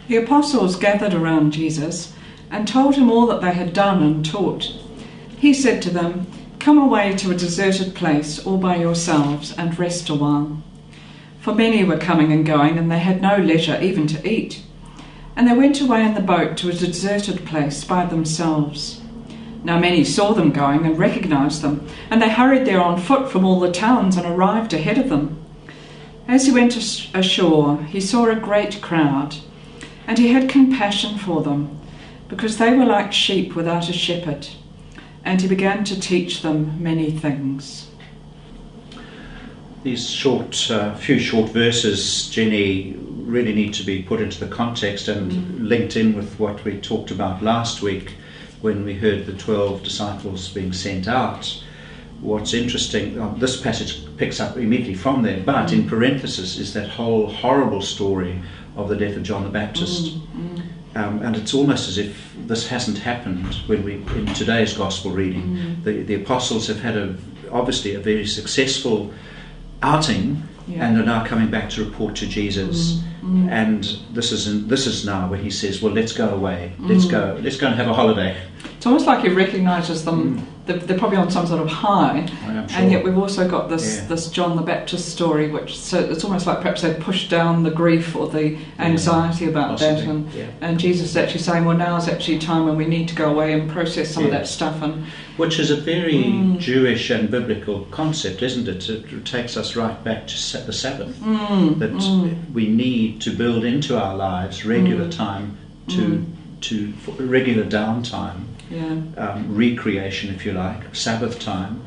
The apostles gathered around Jesus and told him all that they had done and taught. He said to them, "Come away to a deserted place all by yourselves and rest a while." For many were coming and going, and they had no leisure even to eat. And they went away in the boat to a deserted place by themselves. Now many saw them going and recognized them, and they hurried there on foot from all the towns and arrived ahead of them. As he went ashore, he saw a great crowd, and he had compassion for them, because they were like sheep without a shepherd, and he began to teach them many things. These few short verses, Jenny, really need to be put into the context and linked in with what we talked about last week when we heard the 12 disciples being sent out. What's interesting, this passage picks up immediately from there, but in parenthesis is that whole horrible story of the death of John the Baptist. And it's almost as if this hasn't happened in today's gospel reading. The apostles have had obviously a very successful outing, and are now coming back to report to Jesus. And this is now where he says, well, let's go away, let's go and have a holiday. It's almost like he recognises them. They're probably on some sort of high, sure. And yet we've also got this John the Baptist story, so it's almost like perhaps they've pushed down the grief or the anxiety about that, and Jesus is actually saying, well, now is actually a time when we need to go away and process some of that stuff. Which is a very Jewish and biblical concept, isn't it? It takes us right back to the Sabbath, that we need to build into our lives regular time to regular downtime, recreation, if you like, Sabbath time,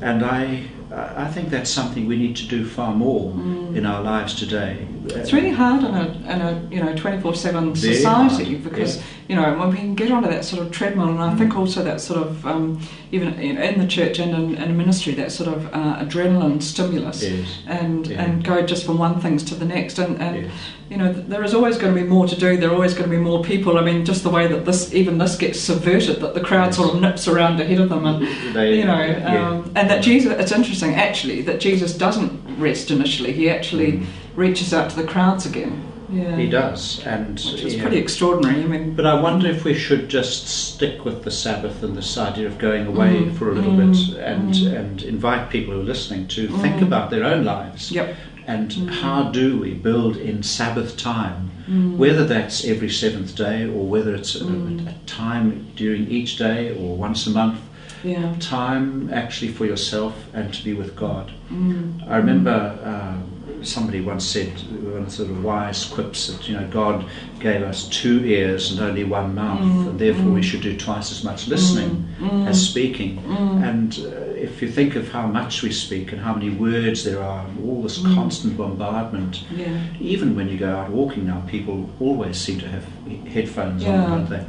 and I think that's something we need to do far more in our lives today. It's really hard in a 24/7 society because when we can get onto that sort of treadmill, and I think also that sort of even in the church and in ministry, that sort of adrenaline stimulus, and go just from one thing to the next, and there is always going to be more to do. There are always going to be more people. I mean, just the way that this gets subverted, that the crowd sort of nips around ahead of them, and and that Jesus. It's interesting actually that Jesus doesn't rest initially. He actually reaches out to the crowds again. Yeah. He does, which is pretty extraordinary. I mean, but I wonder if we should just stick with the Sabbath and this idea of going away for a little bit, and invite people who are listening to think about their own lives. And how do we build in Sabbath time, whether that's every seventh day or whether it's a time during each day or once a month. Time actually for yourself and to be with God. I remember somebody once said, one sort of wise quips, that God gave us 2 ears and only 1 mouth, and therefore we should do twice as much listening as speaking. And if you think of how much we speak and how many words there are, and all this constant bombardment, even when you go out walking now, people always seem to have headphones on, don't they?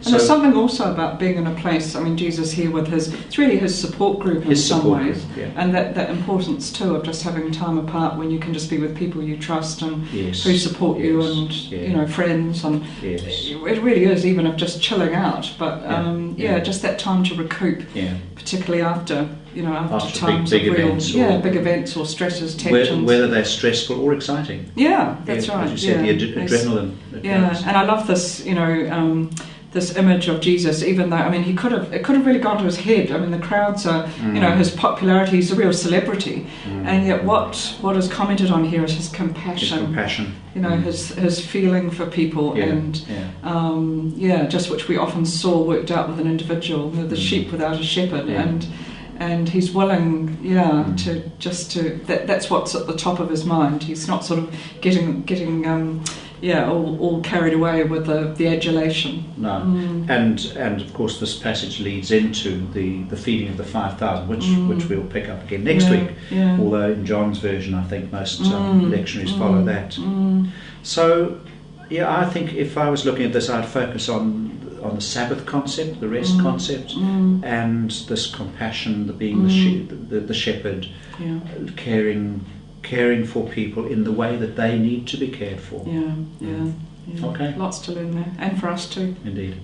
And there's something also about being in a place, I mean, Jesus here with it's really his support group in some ways, and that importance too of just having time apart when you can just be with people you trust and who support you, and friends, and it really is, even of just chilling out, but just that time to recoup, particularly after times big of real events big events or stresses, tensions, whether they're stressful or exciting. That's right. As you said, the adrenaline. And I love this, this image of Jesus, even though, I mean, it could have really gone to his head. I mean, the crowds are, his popularity, he's a real celebrity, and yet what is commented on here is his compassion. His feeling for people, just which we often saw worked out with an individual, the sheep without a shepherd, and he's willing, that's what's at the top of his mind. He's not sort of getting all carried away with the adulation. No, and of course this passage leads into the feeding of the 5,000, which we'll pick up again next week. Although in John's version, I think most lectionaries follow that. So, I think if I was looking at this, I'd focus on the Sabbath concept, the rest concept, and this compassion, the being the shepherd, caring for people in the way that they need to be cared for. Okay. Lots to learn there, and for us too. Indeed.